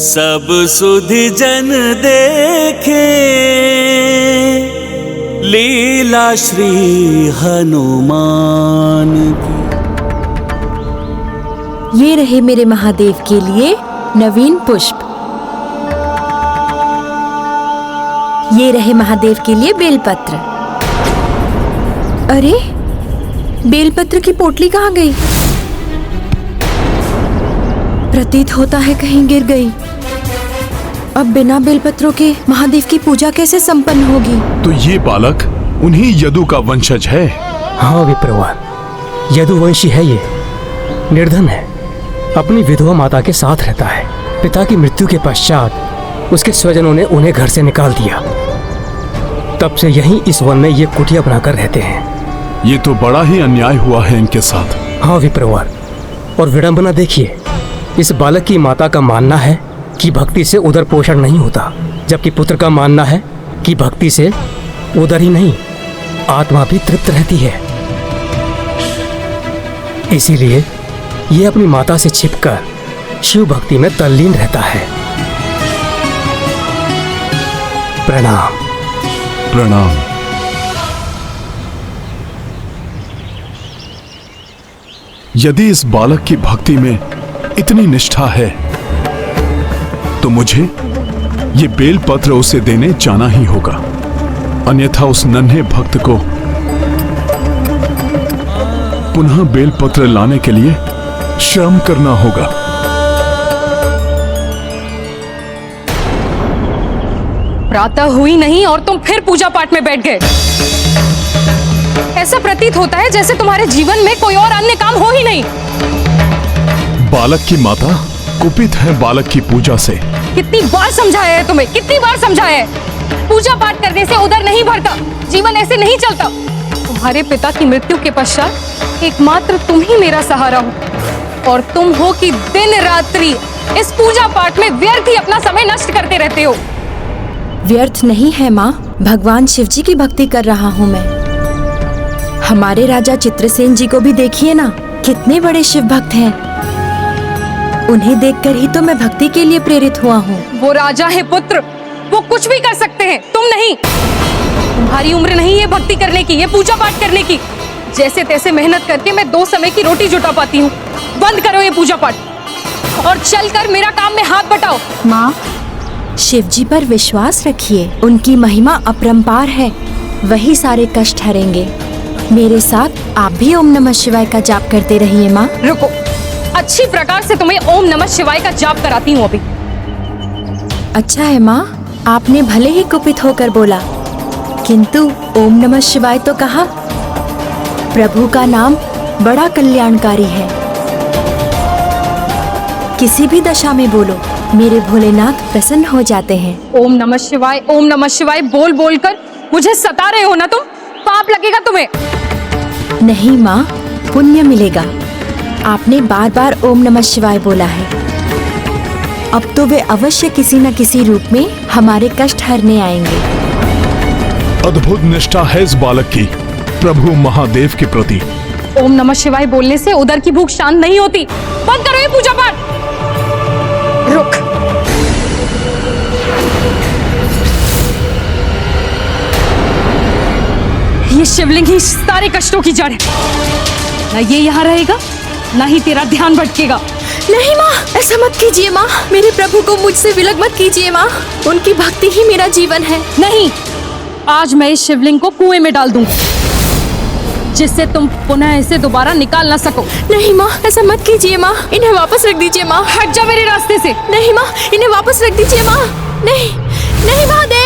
सब सुधि जन देखे लीला श्री हनुमान की। ये रहे मेरे महादेव के लिए नवीन पुष्प। ये रहे महादेव के लिए बेलपत्र। अरे, बेलपत्र की पोटली कहाँ गई? प्रतीत होता है कहीं गिर गई। अब बिना बेलपत्रों के महादेव की पूजा कैसे संपन्न होगी? तो ये बालक उन्हीं यदु का वंशज है। हाँ विप्रवान, यदुवंशी है ये। निर्धन है, अपनी विधवा माता के साथ रहता है। पिता की मृत्यु के पश्चात उसके स्वजनों ने उन्हें घर से निकाल दिया। तब से यहीं इस वन में ये कुटिया बनाकर रहते हैं। ये तो बड़ा ही अन्याय हुआ है इनके साथ। हाँ विप्रवान, और विडंबना देखिए, इस बालक की माता का मानना है कि भक्ति से उदर पोषण नहीं होता, जबकि पुत्र का मानना है कि भक्ति से उदर ही नहीं, आत्मा भी तृप्त रहती है। इसीलिए ये अपनी माता से छिपकर शिव भक्ति में तल्लीन रहता है। प्रणाम। प्रणाम। यदि इस बालक की भक्ति में इतनी निष्ठा है तो मुझे ये बेलपत्र उसे देने जाना ही होगा, अन्यथा उस नन्हे भक्त को पुनः बेलपत्र लाने के लिए श्रम करना होगा। प्रातः हुई नहीं और तुम फिर पूजा पाठ में बैठ गए। ऐसा प्रतीत होता है जैसे तुम्हारे जीवन में कोई और अन्य काम हो ही नहीं। बालक की माता कुपित है बालक की पूजा से। कितनी बार समझाया है तुम्हें, कितनी बार समझाया है? पूजा पाठ करने से उदर नहीं भरता, जीवन ऐसे नहीं चलता। तुम्हारे पिता की मृत्यु के पश्चात एकमात्र तुम ही मेरा सहारा हो, और तुम हो कि दिन रात्रि इस पूजा पाठ में व्यर्थ ही अपना समय नष्ट करते रहते हो। व्यर्थ नहीं है माँ, भगवान शिव जी की भक्ति कर रहा हूँ मैं। हमारे राजा चित्रसेन जी को भी देखिए ना, कितने बड़े शिव भक्त हैं। उन्हें देखकर ही तो मैं भक्ति के लिए प्रेरित हुआ हूँ। वो राजा है पुत्र, वो कुछ भी कर सकते हैं, तुम नहीं। तुम्हारी उम्र नहीं है भक्ति करने की, ये पूजा पाठ करने की। जैसे तैसे मेहनत करके मैं 2 समय की रोटी जुटा पाती हूँ। बंद करो ये पूजा पाठ और चलकर मेरा काम में हाथ बटाओ। माँ, शिव जी पर विश्वास रखिए, उनकी महिमा अपरंपार है, वही सारे कष्ट हरेंगे। मेरे साथ आप भी ओम नमः शिवाय का जाप करते रहिए माँ। रुको, अच्छी प्रकार से तुम्हें ओम नमः शिवाय का जाप कराती हूँ अभी। अच्छा है माँ, आपने भले ही कुपित होकर बोला, किंतु ओम नमः शिवाय तो कहा। प्रभु का नाम बड़ा कल्याणकारी है। किसी भी दशा में बोलो, मेरे भोलेनाथ प्रसन्न हो जाते हैं। ओम नमः शिवाय बोल बोल कर मुझे सता रहे हो ना तुम, पाप लगेगा तुम्हें। नहीं माँ, पुण्य मिलेगा। आपने बार बार ओम नमः शिवाय बोला है, अब तो वे अवश्य किसी न किसी रूप में हमारे कष्ट हरने आएंगे। अद्भुत निष्ठा है इस बालक की प्रभु महादेव के प्रति। ओम नमः शिवाय बोलने से उधर की भूख शांत नहीं होती। बंद करो ये पूजा पाठ। रुक, ये शिवलिंग ही सारे कष्टों की जड़ है। ना ये यहाँ रहेगा, ना ही तेरा ध्यान भटकेगा। नहीं माँ, ऐसा मत कीजिए माँ, मेरे प्रभु को मुझसे विलग मत कीजिए माँ, उनकी भक्ति ही मेरा जीवन है। नहीं, आज मैं इस शिवलिंग को कुएं में डाल दूंगी, जिससे तुम पुनः इसे दोबारा निकाल ना सको। नहीं माँ, ऐसा मत कीजिए माँ, इन्हें वापस रख दीजिए माँ। हट जा मेरे रास्ते से। नहीं माँ, इन्हें वापस रख दीजिए माँ। नहीं, नहीं महादेव।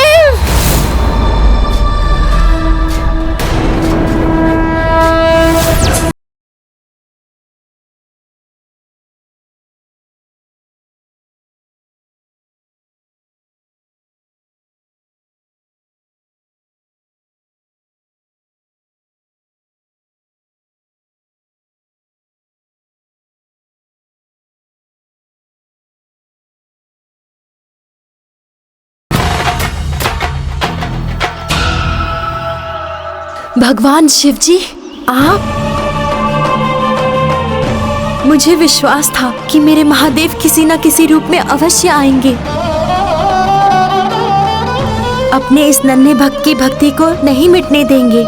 भगवान शिव जी, आप? मुझे विश्वास था कि मेरे महादेव किसी न किसी रूप में अवश्य आएंगे। अपने इस नन्हे भक्त की भक्ति को नहीं मिटने देंगे,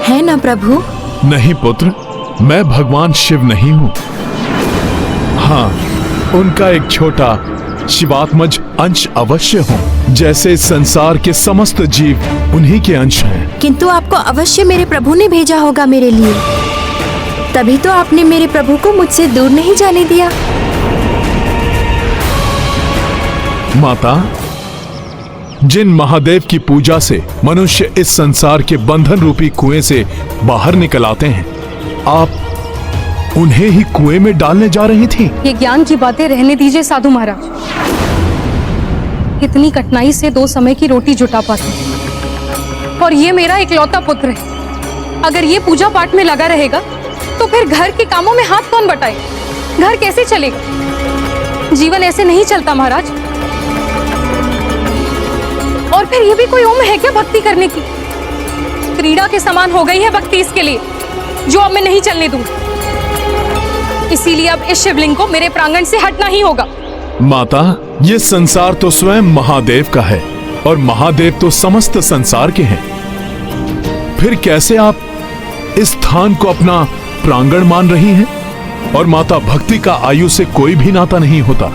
है ना प्रभु? नहीं पुत्र, मैं भगवान शिव नहीं हूँ। हाँ, उनका एक छोटा शिवात्मज अंश अवश्य हूँ, जैसे संसार के समस्त जीव उन्हीं के अंश हैं। किंतु आपको अवश्य मेरे प्रभु ने भेजा होगा मेरे लिए, तभी तो आपने मेरे प्रभु को मुझसे दूर नहीं जाने दिया। माता, जिन महादेव की पूजा से मनुष्य इस संसार के बंधन रूपी कुएं से बाहर निकल आते हैं, आप उन्हें ही कुएं में डालने जा रही थी। ये ज्ञान की बातें रहने दीजिए साधु महाराज। इतनी कठिनाई से 2 समय की रोटी जुटा पाती, और ये मेरा इकलौता पुत्र है। अगर ये पूजा पाठ में लगा रहेगा तो फिर घर के कामों में हाथ कौन बटाए? घर कैसे चलेगा? जीवन ऐसे नहीं चलता महाराज। और फिर ये भी कोई उम्र है क्या भक्ति करने की? क्रीड़ा के समान हो गई है भक्ति इसके लिए, जो अब मैं नहीं चलने दूंगी। इसीलिए अब इस शिवलिंग को मेरे प्रांगण से हटना ही होगा। माता, ये संसार तो स्वयं महादेव का है और महादेव तो समस्त संसार के हैं। फिर कैसे आप इस स्थान को अपना प्रांगण मान रही हैं? और माता, भक्ति का आयु से कोई भी नाता नहीं होता।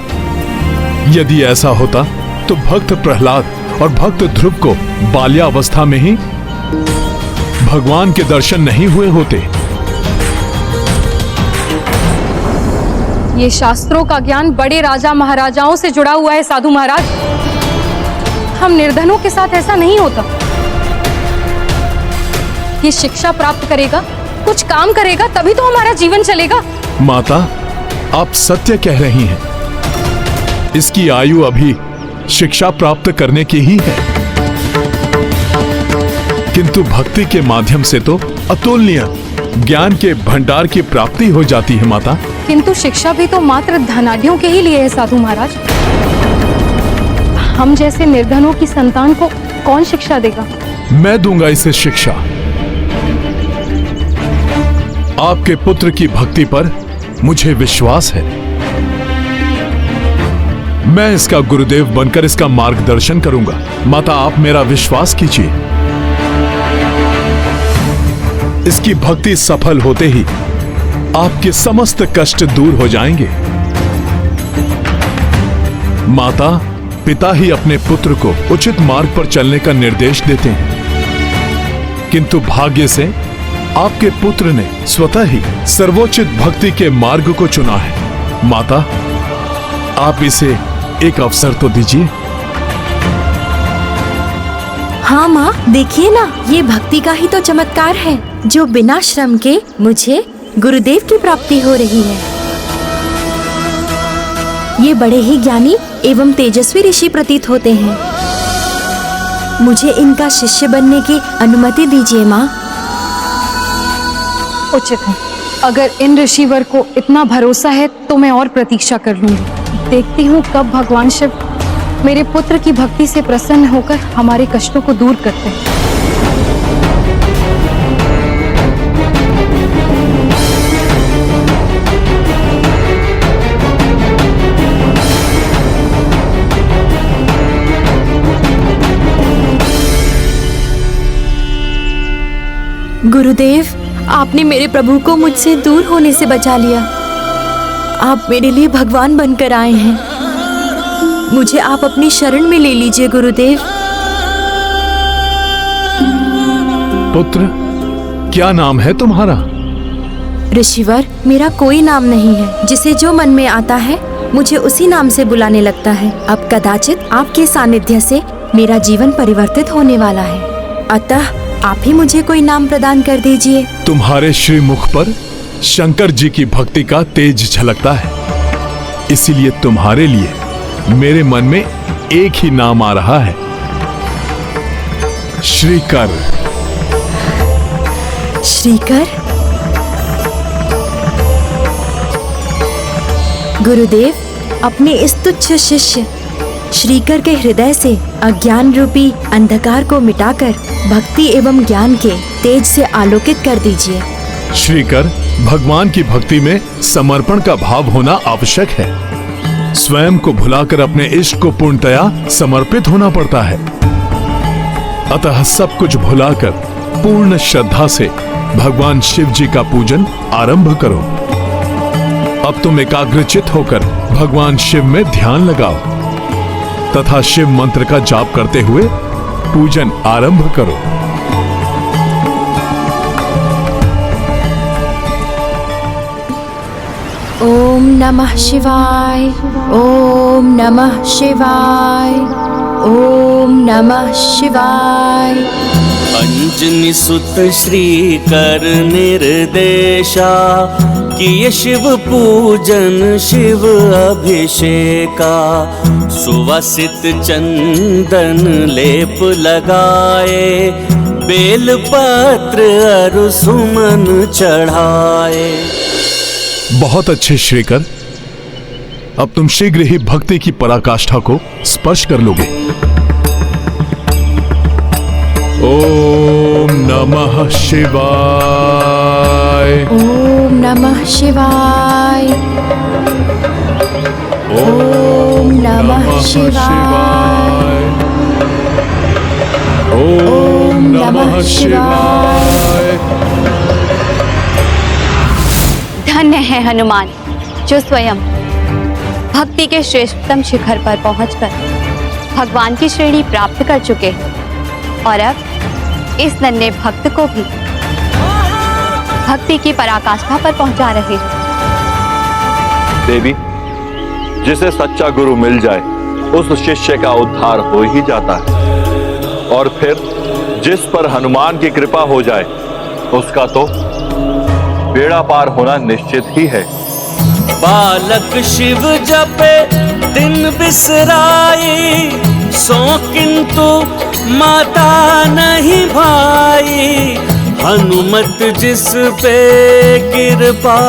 यदि ऐसा होता तो भक्त प्रहलाद और भक्त ध्रुव को बाल्यावस्था में ही भगवान के दर्शन नहीं हुए होते। ये शास्त्रों का ज्ञान बड़े राजा महाराजाओं से जुड़ा हुआ है साधु महाराज। हम निर्धनों के साथ ऐसा नहीं होता। ये शिक्षा प्राप्त करेगा, कुछ काम करेगा, तभी तो हमारा जीवन चलेगा। माता, आप सत्य कह रही हैं। इसकी आयु अभी शिक्षा प्राप्त करने की ही है, किंतु भक्ति के माध्यम से तो अतुलनीय ज्ञान के भंडार की प्राप्ति हो जाती है माता। किंतु शिक्षा भी तो मात्र धनाढ्यों के ही लिए है साधु महाराज। हम जैसे निर्धनों की संतान को कौन शिक्षा देगा? मैं दूंगा इसे शिक्षा। आपके पुत्र की भक्ति पर मुझे विश्वास है। मैं इसका गुरुदेव बनकर इसका मार्गदर्शन करूंगा। माता, आप मेरा विश्वास कीजिए। इसकी भक्ति सफल होते ही आपके समस्त कष्ट दूर हो जाएंगे। माता, पिता ही अपने पुत्र को उचित मार्ग पर चलने का निर्देश देते हैं, किंतु भाग्य से आपके पुत्र ने स्वतः ही सर्वोचित भक्ति के मार्ग को चुना है। माता, आप इसे एक अवसर तो दीजिए। हाँ माँ, देखिए ना, ये भक्ति का ही तो चमत्कार है जो बिना श्रम के मुझे गुरुदेव की प्राप्ति हो रही है। ये बड़े ही ज्ञानी एवं तेजस्वी ऋषि प्रतीत होते हैं। मुझे इनका शिष्य बनने की अनुमति दीजिए माँ। उचित है। अगर इन ऋषिवर को इतना भरोसा है तो मैं और प्रतीक्षा कर लूंगी। देखती हूँ कब भगवान शिव मेरे पुत्र की भक्ति से प्रसन्न होकर हमारे कष्टों को दूर करते हैं। गुरुदेव, आपने मेरे प्रभु को मुझसे दूर होने से बचा लिया। आप मेरे लिए भगवान बनकर आए हैं। मुझे आप अपनी शरण में ले लीजिए गुरुदेव। पुत्र, क्या नाम है तुम्हारा? ऋषिवर, मेरा कोई नाम नहीं है। जिसे जो मन में आता है मुझे उसी नाम से बुलाने लगता है। अब कदाचित आपके सानिध्य से मेरा जीवन परिवर्तित होने वाला है, अतः आप ही मुझे कोई नाम प्रदान कर दीजिए। तुम्हारे श्रीमुख पर शंकर जी की भक्ति का तेज झलकता है, इसीलिए तुम्हारे लिए मेरे मन में एक ही नाम आ रहा है, श्रीकर। श्रीकर? गुरुदेव, अपने इस तुच्छ शिष्य श्रीकर के हृदय से अज्ञान रूपी अंधकार को मिटाकर भक्ति एवं ज्ञान के तेज से आलोकित कर दीजिए। श्रीकर, भगवान की भक्ति में समर्पण का भाव होना आवश्यक है। स्वयं को भुलाकर अपने इष्ट को पूर्णतया समर्पित होना पड़ता है। अतः सब कुछ भुलाकर पूर्ण श्रद्धा से भगवान शिव जी का पूजन आरंभ करो। अब तुम एकाग्रचित होकर भगवान शिव में ध्यान लगाओ तथा शिव मंत्र का जाप करते हुए पूजन आरंभ करो। ओम नमः शिवाय, ओम नमः शिवाय, ओम नमः शिवाय। अंजनी सुत श्रीकर निर्देशा, किए शिव पूजन शिव अभिषेका। सुवासित चंदन लेप लगाए, बेल पत्र अरु सुमन चढ़ाए। बहुत अच्छे श्रीकर, अब तुम शीघ्र ही भक्ति की पराकाष्ठा को स्पर्श कर लोगे। ओम नमः शिवाय, ओम नमः शिवाय, ओम नमः शिवाय, ओम नमः शिवाय। धन्य है हनुमान जो स्वयं भक्ति के श्रेष्ठतम शिखर पर पहुंचकर भगवान की श्रेणी प्राप्त कर चुके हैं और अब इस नन्हे भक्त को भी भक्ति की पराकाष्ठा पर पहुंचा रहे हैं। देवी, जिसे सच्चा गुरु मिल जाए उस शिष्य का उद्धार हो ही जाता है, और फिर जिस पर हनुमान की कृपा हो जाए उसका तो बेड़ा पार होना निश्चित ही है। बालक शिव जपे दिन बिसराई, सो किंतु माता नहीं भाई। हनुमत जिस पे कृपा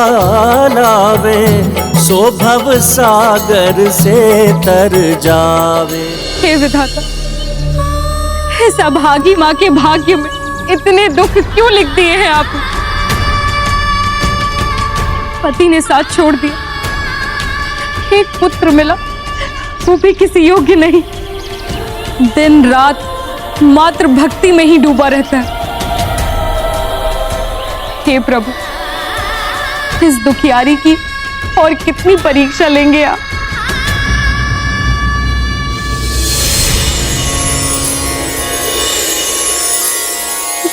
लावे, सो भव सागर से तर जावे। हे विधाता, इस अभागी माँ के भाग्य में इतने दुख क्यों लिख दिए हैं आप? पति ने साथ छोड़ दिया, एक पुत्र मिला, वो भी किसी योग्य नहीं, दिन रात मात्र भक्ति में ही डूबा रहता है। हे प्रभु, इस दुखियारी की और कितनी परीक्षा लेंगे आप?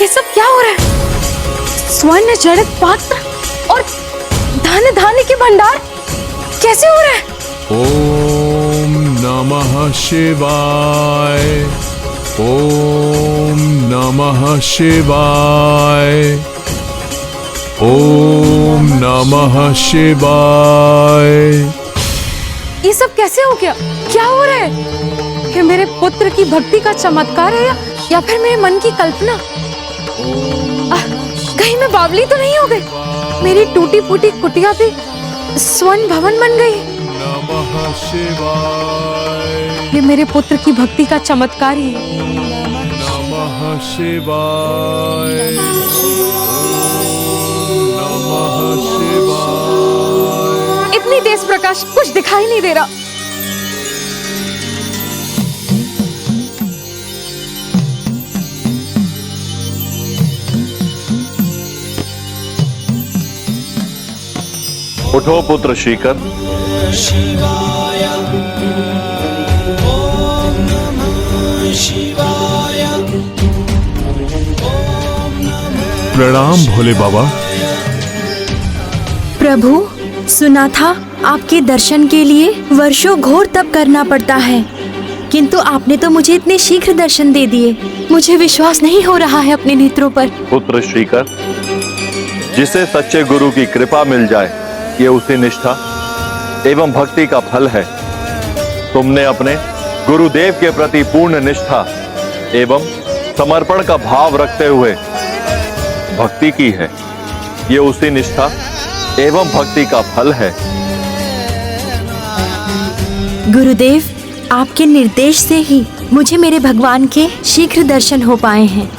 ये सब क्या हो रहा है? स्वर्ण जड़ित पात्र और धन धान्य के भंडार कैसे हो रहा है? ओम नमः शिवाय, ओम नमः शिवाय, ओम नमः शिवाय। ये सब कैसे हो गया? क्या हो रहा है? ये मेरे पुत्र की भक्ति का चमत्कार है या फिर मेरे मन की कल्पना? कहीं मैं बावली तो नहीं हो गई? मेरी टूटी फूटी कुटिया भी स्वर्ण भवन बन गई। नमः शिवाय, ये मेरे पुत्र की भक्ति का चमत्कार ही है। नमः शिवाय, नमः शिवाय। इतनी तेज प्रकाश, कुछ दिखाई नहीं दे रहा। उठो पुत्र श्रीकर। शिवाय ओम नमः शिवाय। प्रणाम भोले बाबा। प्रभु, सुना था आपके दर्शन के लिए वर्षों घोर तप करना पड़ता है, किंतु आपने तो मुझे इतने शीघ्र दर्शन दे दिए। मुझे विश्वास नहीं हो रहा है अपने नेत्रों पर। पुत्र श्रीकर, जिसे सच्चे गुरु की कृपा मिल जाए, ये उसी निष्ठा एवं भक्ति का फल है। तुमने अपने गुरुदेव के प्रति पूर्ण निष्ठा एवं समर्पण का भाव रखते हुए भक्ति की है। ये उसी निष्ठा एवं भक्ति का फल है। गुरुदेव, आपके निर्देश से ही मुझे मेरे भगवान के शीघ्र दर्शन हो पाए हैं।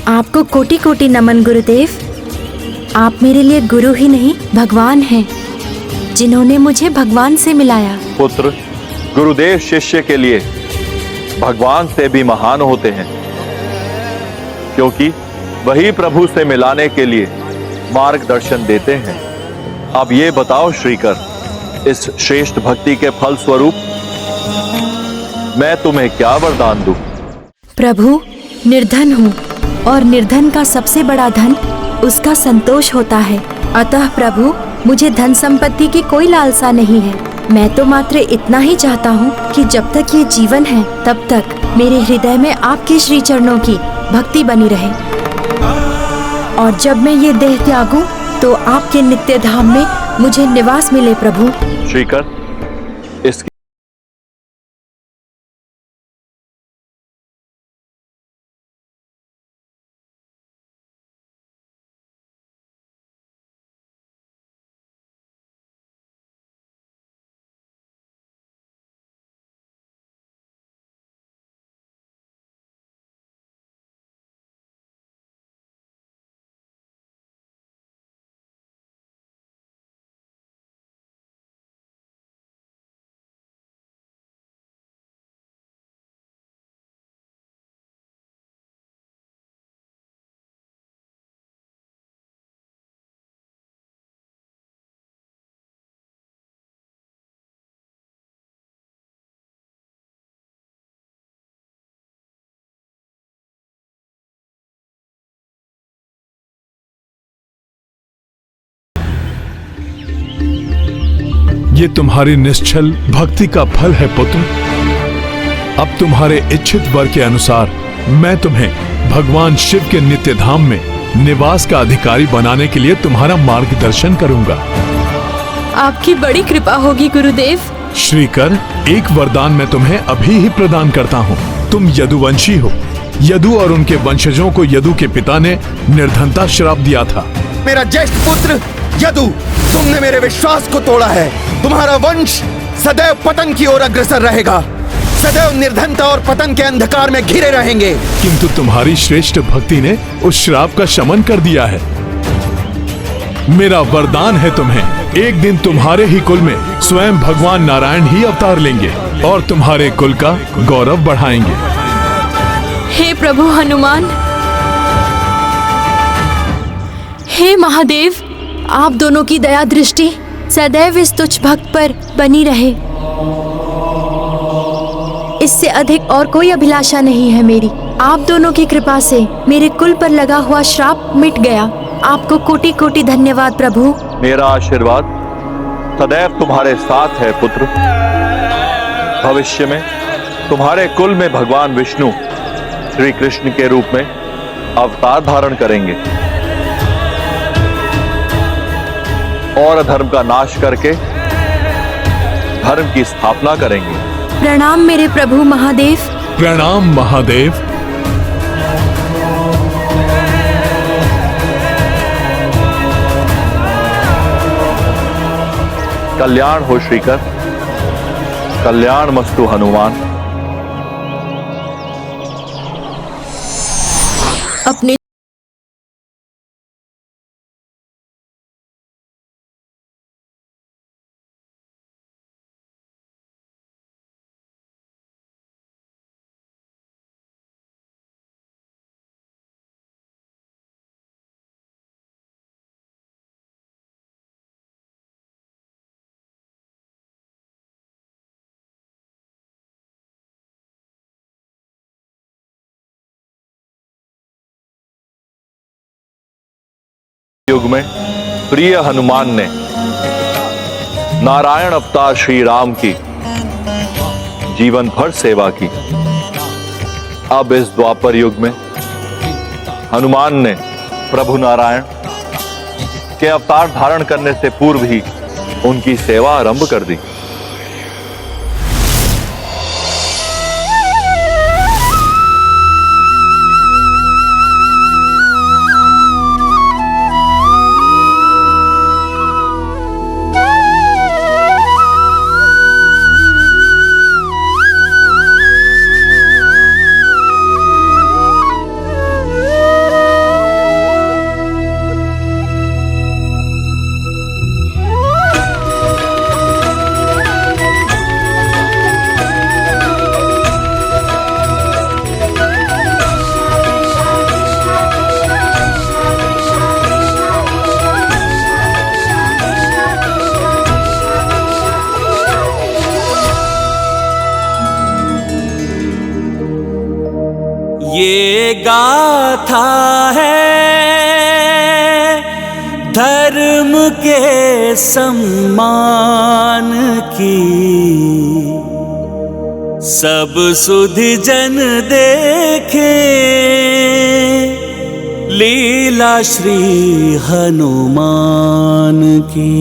आपको कोटि कोटि नमन गुरुदेव। आप मेरे लिए गुरु ही नहीं, भगवान हैं, जिन्होंने मुझे भगवान से मिलाया। पुत्र, गुरुदेव शिष्य के लिए भगवान से भी महान होते हैं, क्योंकि वही प्रभु से मिलाने के लिए मार्गदर्शन देते हैं। अब ये बताओ श्रीकर, इस श्रेष्ठ भक्ति के फल स्वरूप मैं तुम्हें क्या वरदान दूं? प्रभु, निर्धन हूँ और निर्धन का सबसे बड़ा धन उसका संतोष होता है। अतः प्रभु, मुझे धन संपत्ति की कोई लालसा नहीं है। मैं तो मात्र इतना ही चाहता हूँ कि जब तक ये जीवन है तब तक मेरे हृदय में आपके श्री चरणों की भक्ति बनी रहे, और जब मैं ये देह त्यागूं तो आपके नित्य धाम में मुझे निवास मिले। प्रभु श्रीकर, इसकी ये तुम्हारी निश्चल भक्ति का फल है पुत्र। अब तुम्हारे इच्छित वर के अनुसार मैं तुम्हें भगवान शिव के नित्य धाम में निवास का अधिकारी बनाने के लिए तुम्हारा मार्गदर्शन करूंगा। आपकी बड़ी कृपा होगी गुरुदेव। श्रीकर, एक वरदान मैं तुम्हें अभी ही प्रदान करता हूँ। तुम यदुवंशी हो। यदु और उनके वंशजों को यदु के पिता ने निर्धनता श्राप दिया था। मेरा ज्येष्ठ पुत्र यदु, तुमने मेरे विश्वास को तोड़ा है। तुम्हारा वंश सदैव पतन की ओर अग्रसर रहेगा, सदैव निर्धनता और पतन के अंधकार में घिरे रहेंगे। किंतु तुम्हारी श्रेष्ठ भक्ति ने उस श्राप का शमन कर दिया है। मेरा वरदान है तुम्हें, एक दिन तुम्हारे ही कुल में स्वयं भगवान नारायण ही अवतार लेंगे और तुम्हारे कुल का गौरव बढ़ाएंगे। हे प्रभु हनुमान, हे महादेव, आप दोनों की दया दृष्टि सदैव इस तुच्छ भक्त पर बनी रहे। इससे अधिक और कोई अभिलाषा नहीं है मेरी। आप दोनों की कृपा से मेरे कुल पर लगा हुआ श्राप मिट गया। आपको कोटि कोटि धन्यवाद प्रभु। मेरा आशीर्वाद सदैव तुम्हारे साथ है पुत्र। भविष्य में तुम्हारे कुल में भगवान विष्णु श्री कृष्ण के रूप में अवतार धारण करेंगे और अधर्म का नाश करके धर्म की स्थापना करेंगे। प्रणाम मेरे प्रभु महादेव। प्रणाम महादेव। कल्याण हो श्रीकर, कल्याण मस्तु हनुमान। अपने युग में प्रिय हनुमान ने नारायण अवतार श्री राम की जीवन भर सेवा की। अब इस द्वापर युग में हनुमान ने प्रभु नारायण के अवतार धारण करने से पूर्व ही उनकी सेवा आरंभ कर दी। ये गाथा है धर्म के सम्मान की, सब सुधि जन देखे लीला श्री हनुमान की।